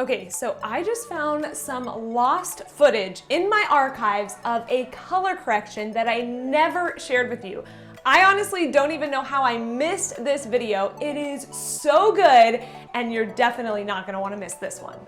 Okay, so I just found some lost footage in my archives of a color correction that I never shared with you. I honestly don't even know how I missed this video. It is so good, and you're definitely not gonna wanna miss this one.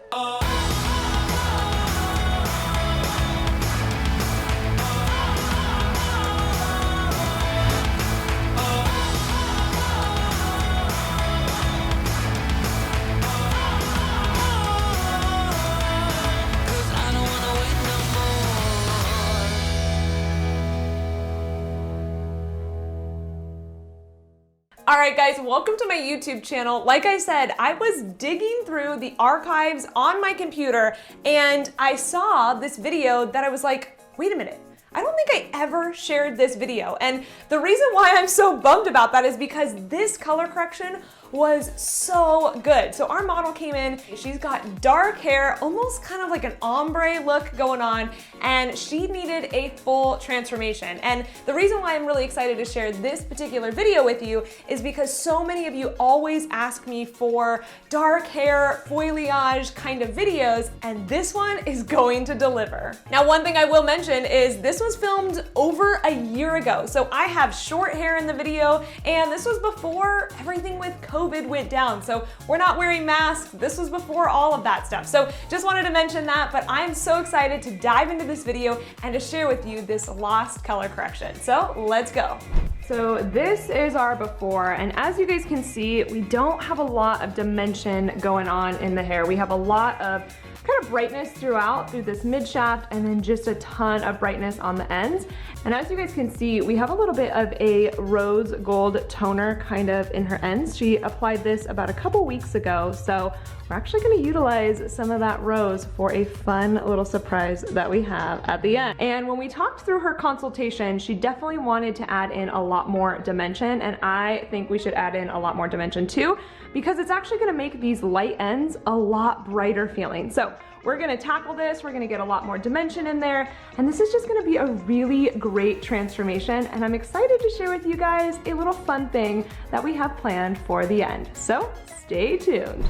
All right, guys, welcome to my YouTube channel. Like I said, I was digging through the archives on my computer and I saw this video that I was like, wait a minute. I don't think I ever shared this video. And the reason why I'm so bummed about that is because this color correction was so good. So our model came in, she's got dark hair, almost kind of like an ombre look going on, and she needed a full transformation. And the reason why I'm really excited to share this particular video with you is because so many of you always ask me for dark hair, foilayage kind of videos, and this one is going to deliver. Now, one thing I will mention is this was filmed over a year ago. So I have short hair in the video, and this was before everything with COVID went down. So we're not wearing masks. This was before all of that stuff. So just wanted to mention that, but I'm so excited to dive into this video and to share with you this lost color correction. So let's go. So this is our before, and as you guys can see, we don't have a lot of dimension going on in the hair. We have a lot of kind of brightness throughout through this mid shaft, and then just a ton of brightness on the ends. And as you guys can see, we have a little bit of a rose gold toner kind of in her ends. She applied this about a couple weeks ago, so we're actually gonna utilize some of that rose for a fun little surprise that we have at the end. And when we talked through her consultation, she definitely wanted to add in a lot more dimension, and I think we should add in a lot more dimension too, because it's actually gonna make these light ends a lot brighter feeling. So we're gonna tackle this, we're gonna get a lot more dimension in there, and this is just gonna be a really great transformation, and I'm excited to share with you guys a little fun thing that we have planned for the end. So stay tuned.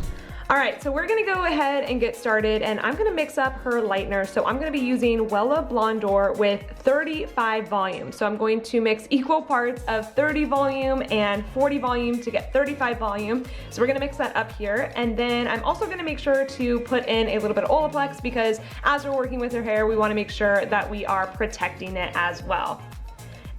All right, so we're gonna go ahead and get started, and I'm gonna mix up her lightener. So I'm gonna be using Wella Blondor with 35 volume. So I'm going to mix equal parts of 30 volume and 40 volume to get 35 volume. So we're gonna mix that up here. And then I'm also gonna make sure to put in a little bit of Olaplex, because as we're working with her hair, we wanna make sure that we are protecting it as well.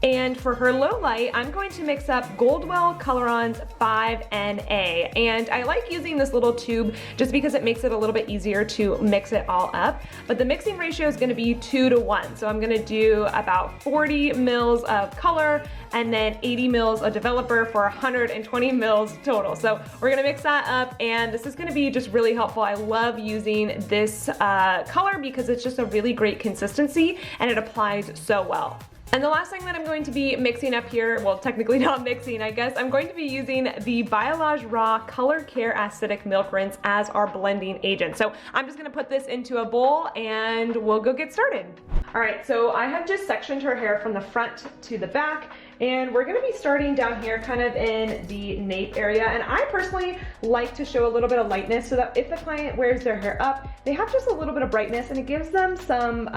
And for her low light, I'm going to mix up Goldwell Colorance 5NA. And I like using this little tube just because it makes it a little bit easier to mix it all up. But the mixing ratio is gonna be 2:1. So I'm gonna do about 40 mils of color and then 80 mils of developer for 120 mils total. So we're gonna mix that up, and this is gonna be just really helpful. I love using this color because it's just a really great consistency and it applies so well. And the last thing that I'm going to be mixing up here, well, technically not mixing, I guess, I'm going to be using the Biolage Raw Color Care Acidic Milk Rinse as our blending agent. So I'm just gonna put this into a bowl and we'll go get started. All right, so I have just sectioned her hair from the front to the back, and we're gonna be starting down here kind of in the nape area. And I personally like to show a little bit of lightness so that if the client wears their hair up, they have just a little bit of brightness and it gives them some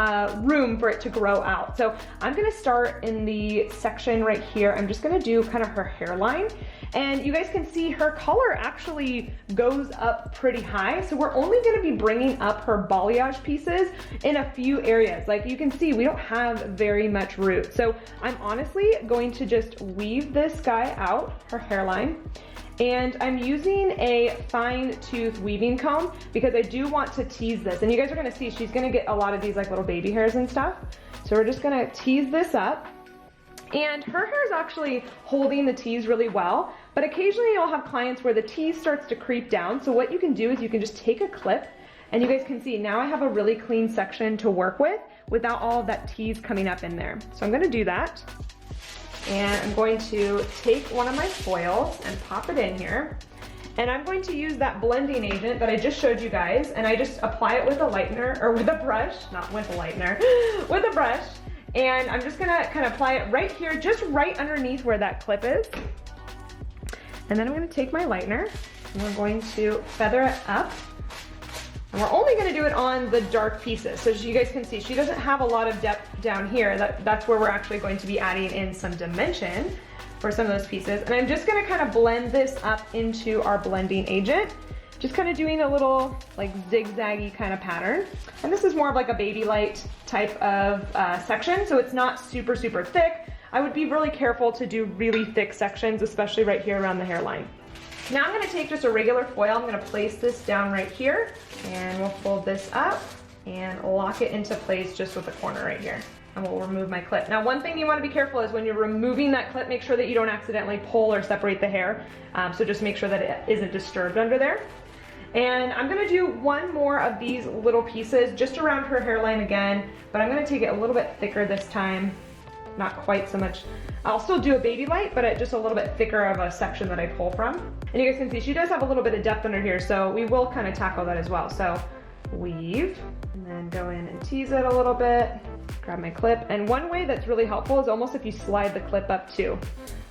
room for it to grow out. So I'm gonna start in the section right here. I'm just gonna do kind of her hairline. And you guys can see her color actually goes up pretty high. So we're only gonna be bringing up her balayage pieces in a few areas. Like you can see, we don't have very much root. So I'm honestly going to just weave this guy out, her hairline. And I'm using a fine tooth weaving comb because I do want to tease this. And you guys are gonna see she's gonna get a lot of these like little baby hairs and stuff. So we're just gonna tease this up. And her hair is actually holding the tease really well, but occasionally you'll have clients where the tease starts to creep down. So what you can do is you can just take a clip, and you guys can see now I have a really clean section to work with without all of that tease coming up in there. So I'm gonna do that. And I'm going to take one of my foils and pop it in here. And I'm going to use that blending agent that I just showed you guys, and I just apply it with a lightener, or with a brush, not with a lightener, with a brush. And I'm just gonna kind of apply it right here, just right underneath where that clip is. And then I'm gonna take my lightener and we're going to feather it up And we're only gonna do it on the dark pieces. So you guys can see, she doesn't have a lot of depth down here. That's where we're actually going to be adding in some dimension for some of those pieces. And I'm just gonna kind of blend this up into our blending agent. Just kind of doing a little like zigzaggy kind of pattern. And this is more of like a baby light type of section. So it's not super, super thick. I would be really careful to do really thick sections, especially right here around the hairline. Now I'm gonna take just a regular foil, I'm gonna place this down right here, and we'll fold this up and lock it into place just with the corner right here. And we'll remove my clip. Now one thing you wanna be careful is when you're removing that clip, make sure that you don't accidentally pull or separate the hair. So just make sure that it isn't disturbed under there. And I'm gonna do one more of these little pieces just around her hairline again, but I'm gonna take it a little bit thicker this time. Not quite so much. I'll still do a baby light, but just a little bit thicker of a section that I pull from. And you guys can see she does have a little bit of depth under here, so we will kind of tackle that as well. So weave, and then go in and tease it a little bit, grab my clip. And one way that's really helpful is almost if you slide the clip up too.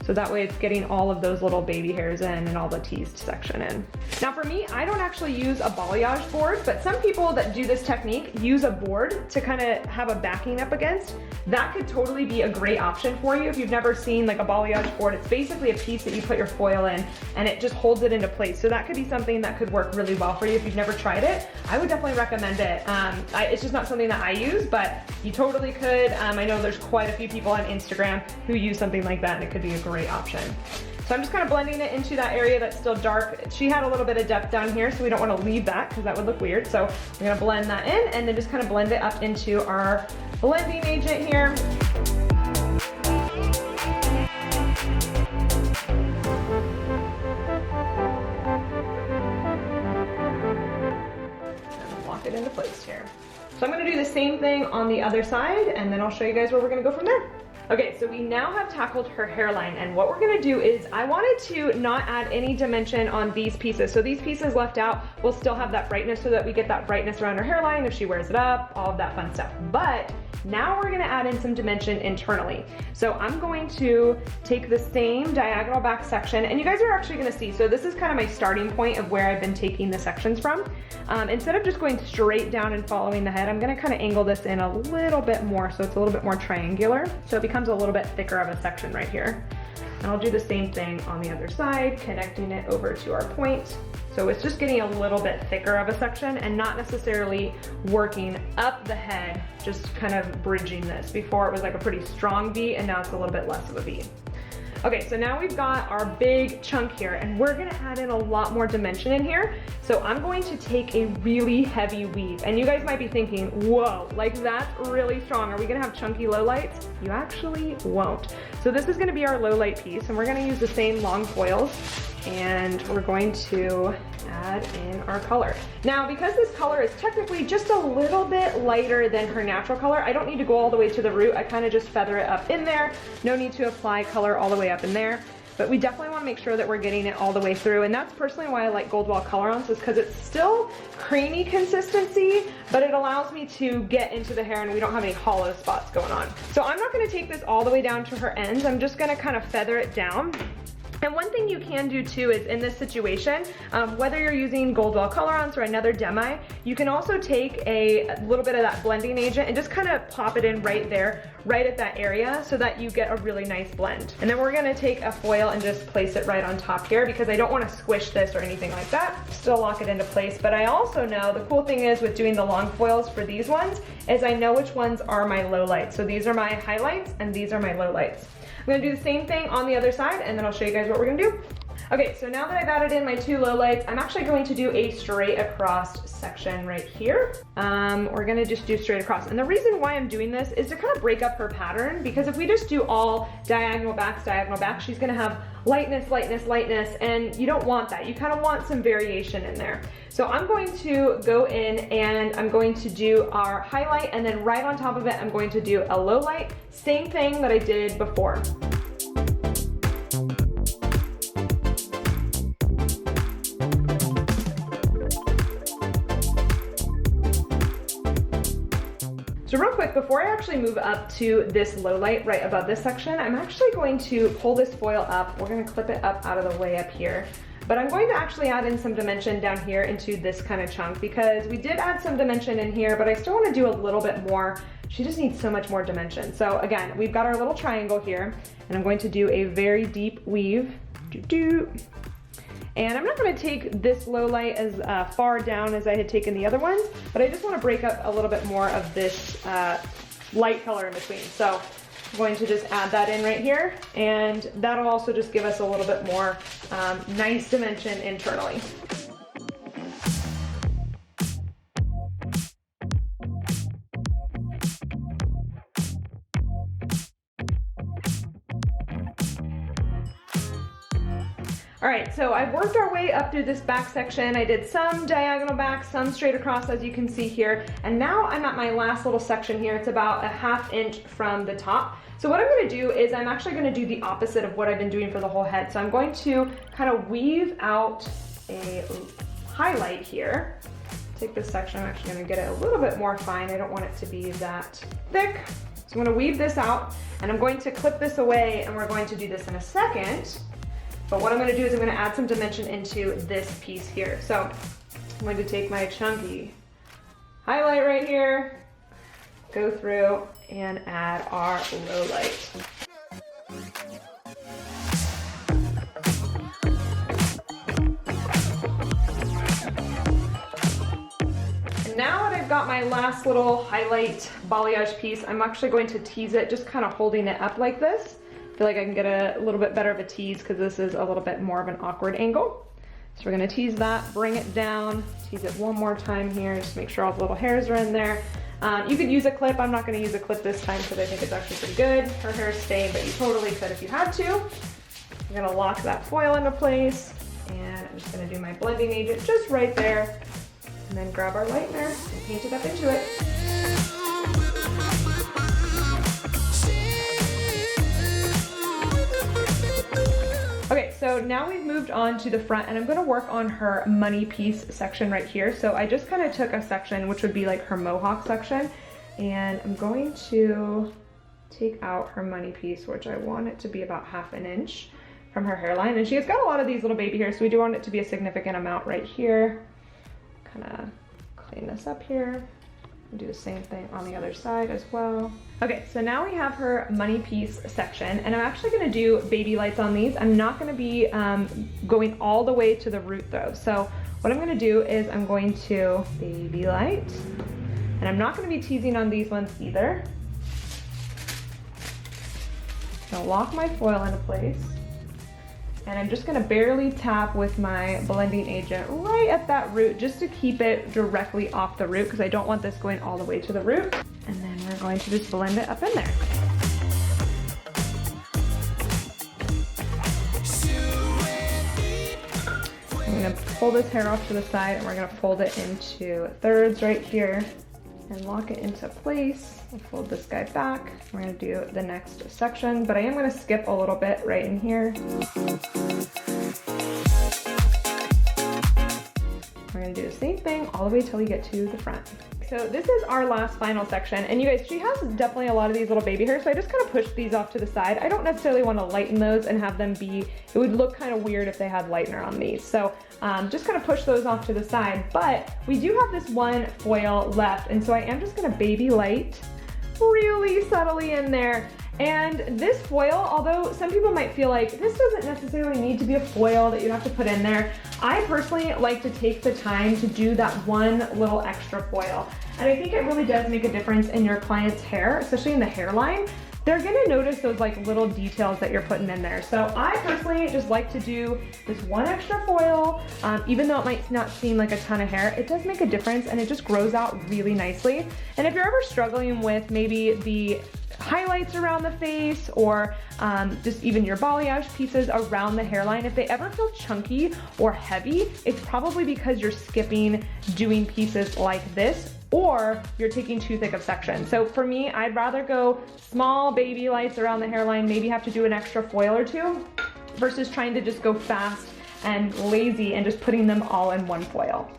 So that way it's getting all of those little baby hairs in and all the teased section in. Now for me, I don't actually use a balayage board, but some people that do this technique use a board to kind of have a backing up against. That could totally be a great option for you if you've never seen like a balayage board. It's basically a piece that you put your foil in and it just holds it into place. So that could be something that could work really well for you if you've never tried it. I would definitely recommend it. It's just not something that I use, but you totally could. I know there's quite a few people on Instagram who use something like that and it could be a great option. So I'm just kind of blending it into that area that's still dark. She had a little bit of depth down here, so we don't want to leave that because that would look weird. So we're going to blend that in and then just kind of blend it up into our blending agent here. And lock it into place here. So I'm going to do the same thing on the other side and then I'll show you guys where we're going to go from there. Okay, so we now have tackled her hairline, and what we're gonna do is I wanted to not add any dimension on these pieces. So these pieces left out will still have that brightness so that we get that brightness around her hairline if she wears it up, all of that fun stuff. But now we're gonna add in some dimension internally. So I'm going to take the same diagonal back section, and you guys are actually gonna see, so this is kind of my starting point of where I've been taking the sections from. Instead of just going straight down and following the head, I'm gonna kind of angle this in a little bit more so it's a little bit more triangular. So it becomes a little bit thicker of a section right here. And I'll do the same thing on the other side, connecting it over to our point. So it's just getting a little bit thicker of a section and not necessarily working up the head, just kind of bridging this. Before it was like a pretty strong V and now it's a little bit less of a V. Okay, so now we've got our big chunk here and we're gonna add in a lot more dimension in here. So I'm going to take a really heavy weave and you guys might be thinking, whoa, like that's really strong. Are we gonna have chunky low lights? You actually won't. So this is gonna be our low light piece and we're gonna use the same long foils and we're going to add in our color. Now, because this color is technically just a little bit lighter than her natural color, I don't need to go all the way to the root. I kind of just feather it up in there. No need to apply color all the way up in there. But we definitely want to make sure that we're getting it all the way through. And that's personally why I like Goldwell Colorance, is because it's still creamy consistency, but it allows me to get into the hair and we don't have any hollow spots going on. So I'm not going to take this all the way down to her ends. I'm just going to kind of feather it down. And one thing you can do too is in this situation, whether you're using Goldwell Colorance or another demi, you can also take a little bit of that blending agent and just kind of pop it in right there, right at that area so that you get a really nice blend. And then we're gonna take a foil and just place it right on top here because I don't wanna squish this or anything like that. Still lock it into place, but I also know the cool thing is with doing the long foils for these ones is I know which ones are my low lights. So these are my highlights and these are my low lights. I'm gonna do the same thing on the other side and then I'll show you guys what we're gonna do. Okay, so now that I've added in my two low lights, I'm actually going to do a straight across section right here. We're gonna just do straight across. And the reason why I'm doing this is to kind of break up her pattern, because if we just do all diagonal backs, she's gonna have lightness, lightness, lightness, and you don't want that. You kind of want some variation in there. So I'm going to go in and I'm going to do our highlight, and then right on top of it, I'm going to do a low light. Same thing that I did before. So real quick, before I actually move up to this low light right above this section, I'm actually going to pull this foil up. We're gonna clip it up out of the way up here. But I'm going to actually add in some dimension down here into this kind of chunk because we did add some dimension in here, but I still want to do a little bit more. She just needs so much more dimension. So again, we've got our little triangle here, and I'm going to do a very deep weave. And I'm not going to take this low light as far down as I had taken the other ones, but I just want to break up a little bit more of this light color in between. So I'm going to just add that in right here, and that'll also just give us a little bit more nice dimension internally. All right, so I've worked our way up through this back section. I did some diagonal back, some straight across, as you can see here. And now I'm at my last little section here. It's about a ½ inch from the top. So what I'm gonna do is I'm actually gonna do the opposite of what I've been doing for the whole head. So I'm going to kind of weave out a highlight here. Take this section, I'm actually gonna get it a little bit more fine. I don't want it to be that thick. So I'm gonna weave this out, and I'm going to clip this away, and we're going to do this in a second. But what I'm going to do is I'm going to add some dimension into this piece here. So I'm going to take my chunky highlight right here, go through and add our low light. And now that I've got my last little highlight balayage piece, I'm actually going to tease it, just kind of holding it up like this. I feel like I can get a little bit better of a tease because this is a little bit more of an awkward angle. So we're gonna tease that, bring it down, tease it one more time here, just make sure all the little hairs are in there. You could use a clip. I'm not gonna use a clip this time because I think it's actually pretty good. Her hair is staying, but you totally could if you had to. I'm gonna lock that foil into place, and I'm just gonna do my blending agent just right there, and then grab our lightener and paint it up into it. Okay, so now we've moved on to the front, and I'm gonna work on her money piece section right here. So I just kind of took a section, which would be like her mohawk section, and I'm going to take out her money piece, which I want it to be about ½ inch from her hairline. And she has got a lot of these little baby hairs, so we do want it to be a significant amount right here. Kind of clean this up here. And do the same thing on the other side as well. Okay, so now we have her money piece section, and I'm actually gonna do baby lights on these. I'm not gonna be going all the way to the root though. So what I'm gonna do is I'm going to baby light, and I'm not gonna be teasing on these ones either. I'm gonna lock my foil into place, and I'm just gonna barely tap with my blending agent right at that root just to keep it directly off the root because I don't want this going all the way to the root. And then we're going to just blend it up in there. I'm gonna pull this hair off to the side, and we're gonna fold it into thirds right here and lock it into place. We'll fold this guy back. We're gonna do the next section, but I am gonna skip a little bit right in here. We're gonna do the same thing all the way till we get to the front. So this is our last final section, and you guys, she has definitely a lot of these little baby hairs, so I just kind of pushed these off to the side. I don't necessarily want to lighten those and have them be, it would look kind of weird if they had lightener on these. So just kind of push those off to the side, but we do have this one foil left, and so I am just gonna baby light really subtly in there. And this foil, although some people might feel like this doesn't necessarily need to be a foil that you have to put in there, I personally like to take the time to do that one little extra foil. And I think it really does make a difference in your client's hair, especially in the hairline. They're gonna notice those like little details that you're putting in there. So I personally just like to do this one extra foil, even though it might not seem like a ton of hair, it does make a difference, and it just grows out really nicely. And if you're ever struggling with maybe the highlights around the face, or just even your balayage pieces around the hairline, if they ever feel chunky or heavy, it's probably because you're skipping doing pieces like this, or you're taking too thick of section. So for me, I'd rather go small baby lights around the hairline, maybe have to do an extra foil or two, versus trying to just go fast and lazy and just putting them all in one foil.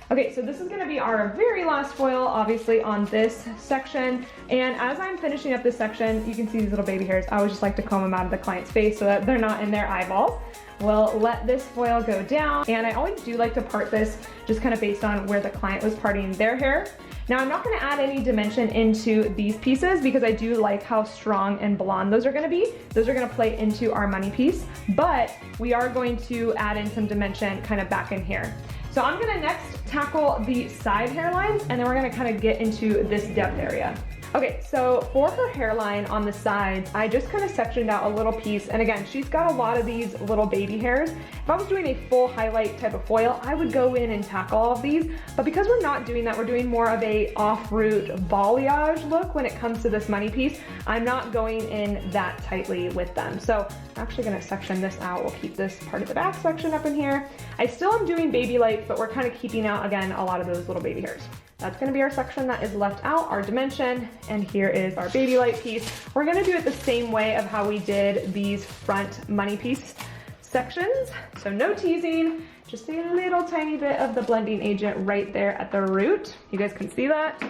Okay, so this is gonna be our very last foil, obviously, on this section. And as I'm finishing up this section, you can see these little baby hairs. I always just like to comb them out of the client's face so that they're not in their eyeballs. We'll let this foil go down. And I always do like to part this just kind of based on where the client was parting their hair. Now, I'm not gonna add any dimension into these pieces because I do like how strong and blonde those are gonna be. Those are gonna play into our money piece, but we are going to add in some dimension kind of back in here. So I'm gonna next tackle the side hairlines, and then we're gonna kind of get into this depth area. Okay, so for her hairline on the sides, I just kind of sectioned out a little piece. And again, she's got a lot of these little baby hairs. If I was doing a full highlight type of foil, I would go in and tackle all of these. But because we're not doing that, we're doing more of a off-root balayage look when it comes to this money piece. I'm not going in that tightly with them. So I'm actually gonna section this out. We'll keep this part of the back section up in here. I still am doing baby lights, but we're kind of keeping out, again, a lot of those little baby hairs. That's gonna be our section that is left out, our dimension, and here is our baby light piece. We're gonna do it the same way of how we did these front money piece sections. So no teasing, just a little tiny bit of the blending agent right there at the root. You guys can see that.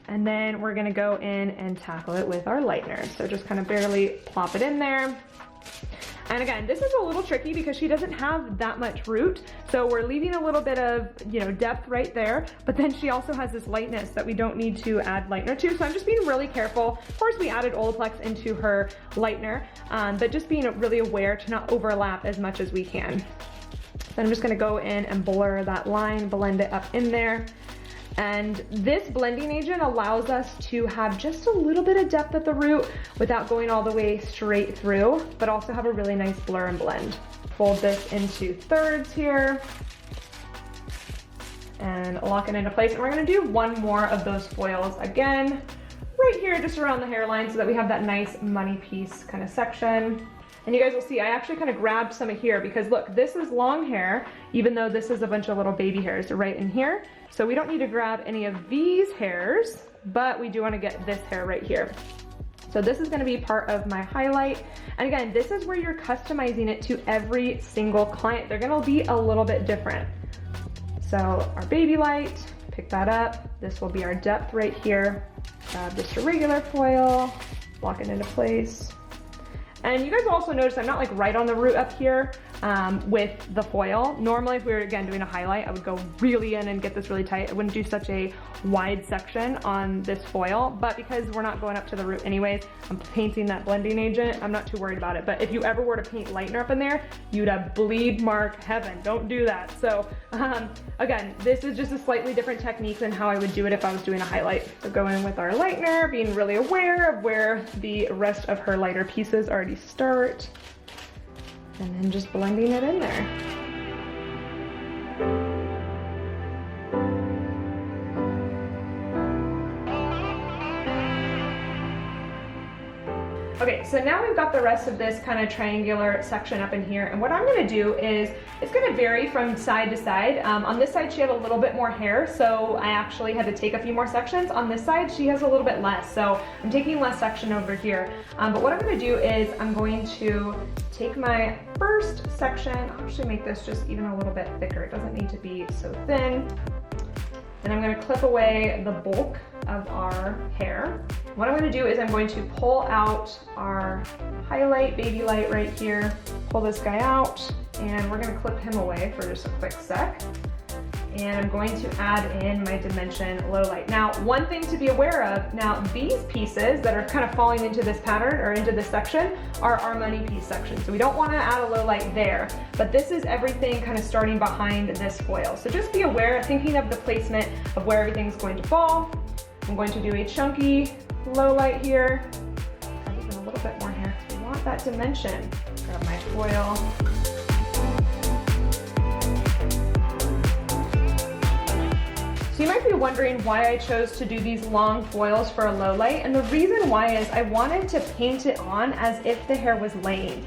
And then we're gonna go in and tackle it with our lightener. So just kind of barely plop it in there. And again, this is a little tricky because she doesn't have that much root. So we're leaving a little bit of, depth right there, but then she also has this lightness that we don't need to add lightener to. So I'm just being really careful. Of course, we added Olaplex into her lightener, but just being really aware to not overlap as much as we can. Then I'm just gonna go in and blur that line, blend it up in there. And this blending agent allows us to have just a little bit of depth at the root without going all the way straight through, but also have a really nice blur and blend. Fold this into thirds here and lock it into place. And we're gonna do one more of those foils again, right here just around the hairline so that we have that nice money piece kind of section. And you guys will see, I actually kind of grabbed some of here because look, this is long hair, even though this is a bunch of little baby hairs right in here. So we don't need to grab any of these hairs, but we do want to get this hair right here. So this is going to be part of my highlight. And again, this is where you're customizing it to every single client. They're going to be a little bit different. So our baby light, pick that up. This will be our depth right here. Grab just a regular foil, lock it into place. And you guys will also notice I'm not like right on the root up here with the foil. Normally, if we were again doing a highlight, I would go really in and get this really tight. I wouldn't do such a wide section on this foil, but because we're not going up to the root anyways, I'm painting that blending agent. I'm not too worried about it. But if you ever were to paint lightener up in there, you'd have bleed mark heaven. Don't do that. So again, this is just a slightly different technique than how I would do it if I was doing a highlight. So go in with our lightener, being really aware of where the rest of her lighter pieces already start, and then just blending it in there. Okay, so now we've got the rest of this kind of triangular section up in here, and what I'm gonna do is, it's gonna vary from side to side. On this side, she had a little bit more hair, so I actually had to take a few more sections. On this side, she has a little bit less, so I'm taking less section over here. But what I'm gonna do is, I'm going to take my first section, I'll actually make this just even a little bit thicker. It doesn't need to be so thin. And I'm gonna clip away the bulk of our hair. What I'm gonna do is I'm going to pull out our highlight, baby light right here, pull this guy out, and we're gonna clip him away for just a quick sec. And I'm going to add in my dimension low light. Now, one thing to be aware of, now these pieces that are kind of falling into this pattern or into this section are our money piece section. So we don't wanna add a low light there, but this is everything kind of starting behind this foil. So just be aware, thinking of the placement of where everything's going to fall. I'm going to do a chunky low light here. Grab even a little bit more here because we want that dimension. Grab my foil. So you might be probably wondering why I chose to do these long foils for a low light, and the reason why is I wanted to paint it on as if the hair was laying.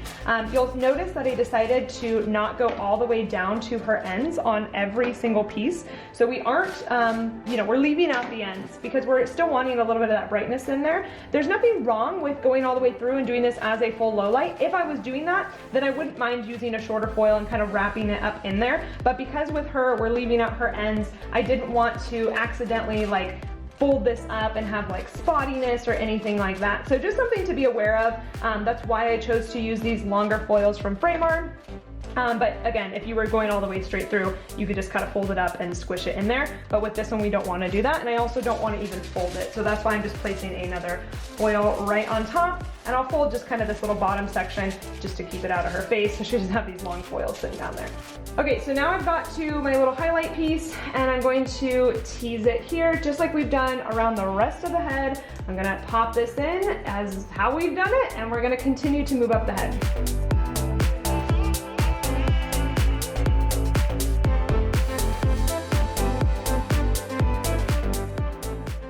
You'll notice that I decided to not go all the way down to her ends on every single piece. So we aren't, we're leaving out the ends because we're still wanting a little bit of that brightness in there. There's nothing wrong with going all the way through and doing this as a full low light. If I was doing that, then I wouldn't mind using a shorter foil and kind of wrapping it up in there. But because with her, we're leaving out her ends, I didn't want to accidentally like fold this up and have like spottiness or anything like that. So just something to be aware of. That's why I chose to use these longer foils from Framar. But again, if you were going all the way straight through, you could just kind of fold it up and squish it in there. But with this one, we don't want to do that. And I also don't want to even fold it. So that's why I'm just placing another foil right on top. And I'll fold just kind of this little bottom section just to keep it out of her face, so she doesn't have these long foils sitting down there. Okay, so now I've got to my little highlight piece, and I'm going to tease it here, just like we've done around the rest of the head. I'm gonna pop this in as how we've done it, and we're gonna continue to move up the head.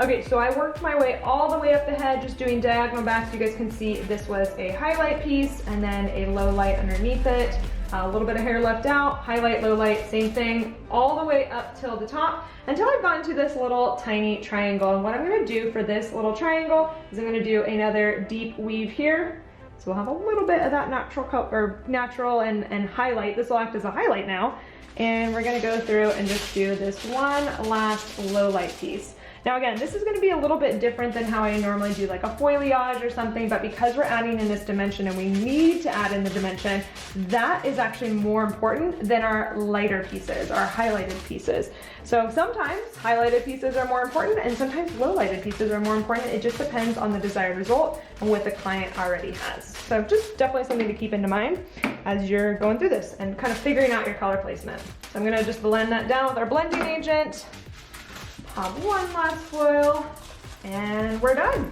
Okay, so I worked my way all the way up the head, just doing diagonal backs. You guys can see this was a highlight piece and then a low light underneath it. A little bit of hair left out, highlight, low light, same thing, all the way up till the top until I've gotten to this little tiny triangle. And what I'm gonna do for this little triangle is I'm gonna do another deep weave here. So we'll have a little bit of that natural color, or natural and highlight. This will act as a highlight now. And we're gonna go through and just do this one last low light piece. Now again, this is going to be a little bit different than how I normally do like a foilayage or something, but because we're adding in this dimension and we need to add in the dimension, that is actually more important than our lighter pieces, our highlighted pieces. So sometimes highlighted pieces are more important and sometimes low lighted pieces are more important. It just depends on the desired result and what the client already has. So just definitely something to keep into mind as you're going through this and kind of figuring out your color placement. So I'm going to just blend that down with our blending agent. Pop one last foil, and we're done.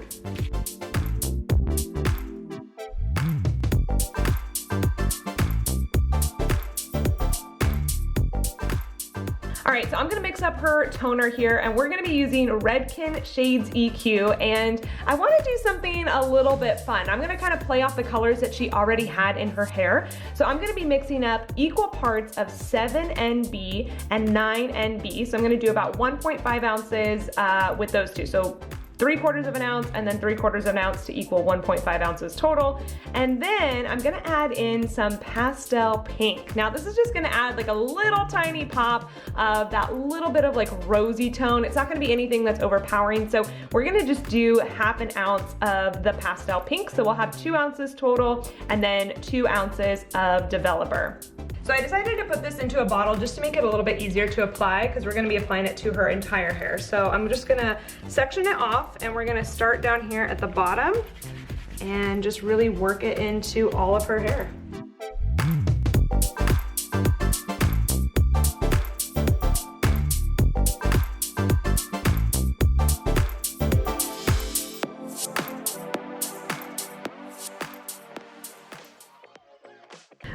All right, so I'm gonna mix up her toner here, and we're gonna be using Redken Shades EQ, and I wanna do something a little bit fun. I'm gonna kind of play off the colors that she already had in her hair. So I'm gonna be mixing up equal parts of 7NB and 9NB. So I'm gonna do about 1.5 ounces with those two. So 3/4 of an ounce and then 3/4 of an ounce to equal 1.5 ounces total. And then I'm gonna add in some Pastel Pink. Now this is just gonna add like a little tiny pop of that little bit of like rosy tone. It's not gonna be anything that's overpowering. So we're gonna just do 1/2 ounce of the Pastel Pink. So we'll have 2 ounces total and then 2 ounces of developer. So I decided to put this into a bottle just to make it a little bit easier to apply because we're gonna be applying it to her entire hair. So I'm just gonna section it off and we're gonna start down here at the bottom and just really work it into all of her hair.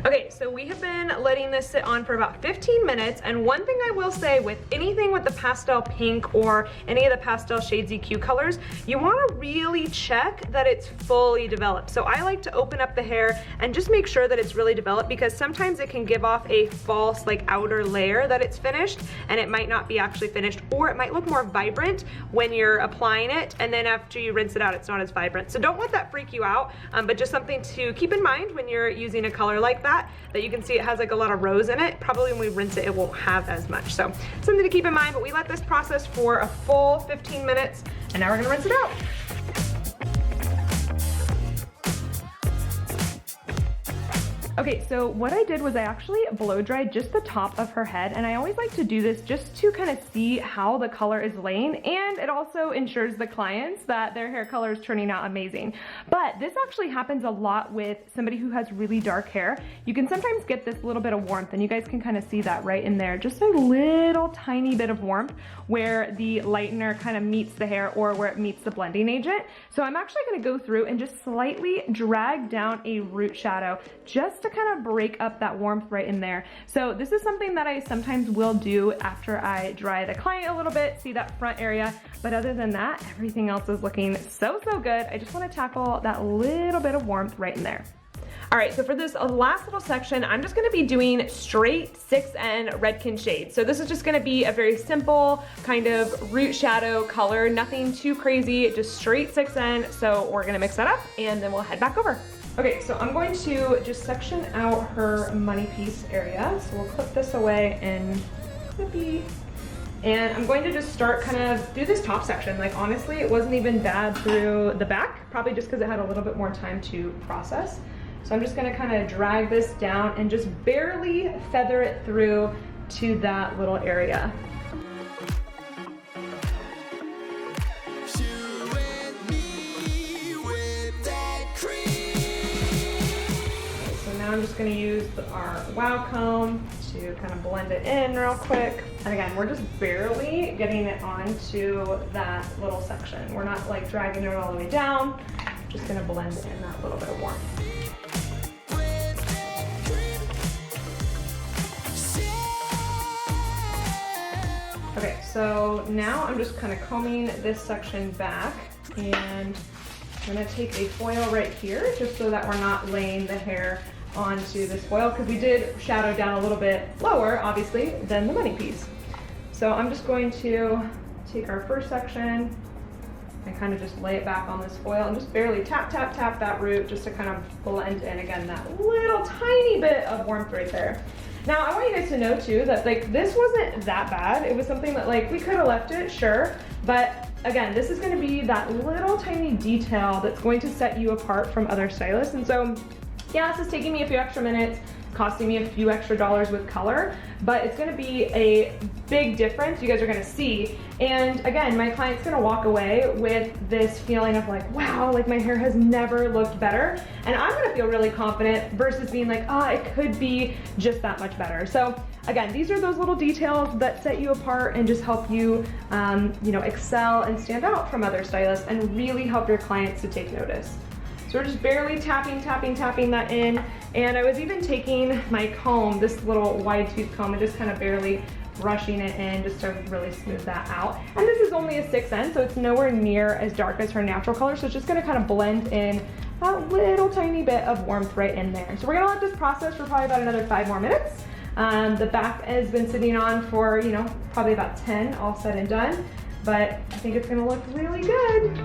Okay, so we have been letting this sit on for about 15 minutes, and one thing I will say with anything with the Pastel Pink or any of the Pastel Shades EQ colors, you wanna really check that it's fully developed. So I like to open up the hair and just make sure that it's really developed because sometimes it can give off a false like outer layer that it's finished and it might not be actually finished, or it might look more vibrant when you're applying it and then after you rinse it out, it's not as vibrant. So don't let that freak you out, but just something to keep in mind when you're using a color like that you can see it has like a lot of rose in it. Probably when we rinse it, it won't have as much. So something to keep in mind, but we let this process for a full 15 minutes and now we're gonna rinse it out. Okay, so what I did was I actually blow dried just the top of her head, and I always like to do this just to kind of see how the color is laying, and it also ensures the clients that their hair color is turning out amazing. But this actually happens a lot with somebody who has really dark hair. You can sometimes get this little bit of warmth, and you guys can kind of see that right in there, just a little tiny bit of warmth where the lightener kind of meets the hair or where it meets the blending agent. So I'm actually going to go through and just slightly drag down a root shadow just to kind of break up that warmth right in there. So this is something that I sometimes will do after I dry the client a little bit, see that front area. But other than that, everything else is looking so good. I just want to tackle that little bit of warmth right in there. All right, so for this last little section, I'm just gonna be doing straight 6N Redken Shades. So this is just gonna be a very simple kind of root shadow color, nothing too crazy, just straight 6N. So we're gonna mix that up and then we'll head back over. Okay, so I'm going to just section out her money piece area. So we'll clip this away and clippy. And I'm going to just start kind of through this top section. Like honestly, it wasn't even bad through the back, probably just because it had a little bit more time to process. So I'm just gonna kind of drag this down and just barely feather it through to that little area. So now I'm just gonna use our Wow comb to kind of blend it in real quick. And again, we're just barely getting it onto that little section. We're not like dragging it all the way down, just gonna blend in that little bit of warmth. Okay, so now I'm just kind of combing this section back, and I'm gonna take a foil right here just so that we're not laying the hair onto this foil, because we did shadow down a little bit lower, obviously, than the money piece. So I'm just going to take our first section and kind of just lay it back on this foil and just barely tap that root just to kind of blend in, again, that little tiny bit of warmth right there. Now, I want you guys to know too that like this wasn't that bad. It was something that like we could have left it, sure. But again, this is gonna be that little tiny detail that's going to set you apart from other stylists. And so, yeah, this is taking me a few extra minutes, costing me a few extra dollars with color, but it's gonna be a big difference you guys are gonna see. And again, my client's gonna walk away with this feeling of like, wow, like my hair has never looked better. And I'm gonna feel really confident versus being like, oh, it could be just that much better. So again, these are those little details that set you apart and just help you, you know, excel and stand out from other stylists and really help your clients to take notice. So we're just barely tapping that in. And I was even taking my comb, this little wide tooth comb, and just kind of barely brushing it in just to really smooth that out. And this is only a 6N, so it's nowhere near as dark as her natural color. So it's just gonna kind of blend in that little tiny bit of warmth right in there. So we're gonna let this process for probably about another 5 more minutes. The back has been sitting on for, you know, probably about 10, all said and done. But I think it's gonna look really good.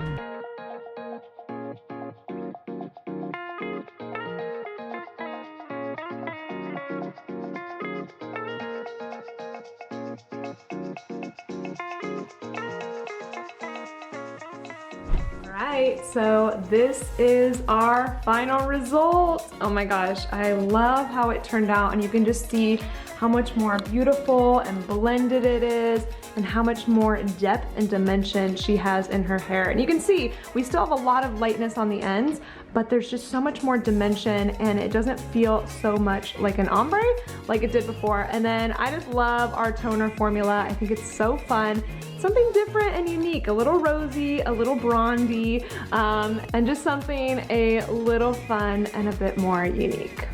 Alright, so this is our final result. Oh my gosh, I love how it turned out, and you can just see how much more beautiful and blended it is and how much more depth and dimension she has in her hair. And you can see we still have a lot of lightness on the ends, but there's just so much more dimension and it doesn't feel so much like an ombre like it did before. And then I just love our toner formula. I think it's so fun. Something different and unique, a little rosy, a little bronzy, and just something a little fun and a bit more unique.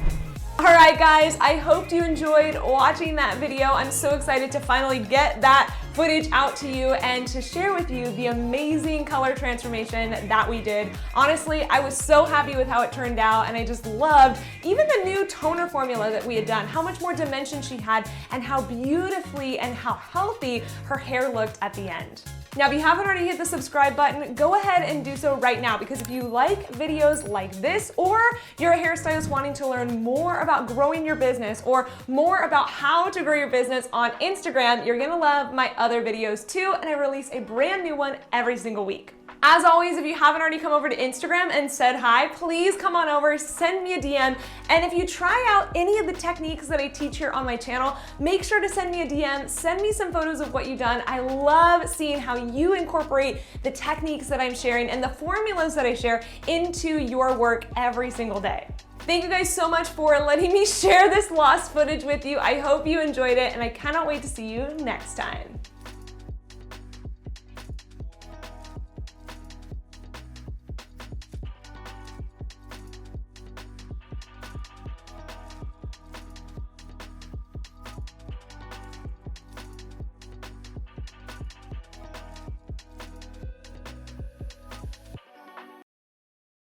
Alright guys, I hope you enjoyed watching that video. I'm so excited to finally get that footage out to you and to share with you the amazing color transformation that we did. Honestly, I was so happy with how it turned out, and I just loved even the new toner formula that we had done, how much more dimension she had and how beautifully and how healthy her hair looked at the end. Now, if you haven't already hit the subscribe button, go ahead and do so right now, because if you like videos like this, or you're a hairstylist wanting to learn more about growing your business or more about how to grow your business on Instagram, you're gonna love my other videos too, and I release a brand new one every single week. As always, if you haven't already come over to Instagram and said hi, please come on over, send me a DM. And if you try out any of the techniques that I teach here on my channel, make sure to send me a DM, send me some photos of what you've done. I love seeing how you incorporate the techniques that I'm sharing and the formulas that I share into your work every single day. Thank you guys so much for letting me share this lost footage with you. I hope you enjoyed it, and I cannot wait to see you next time.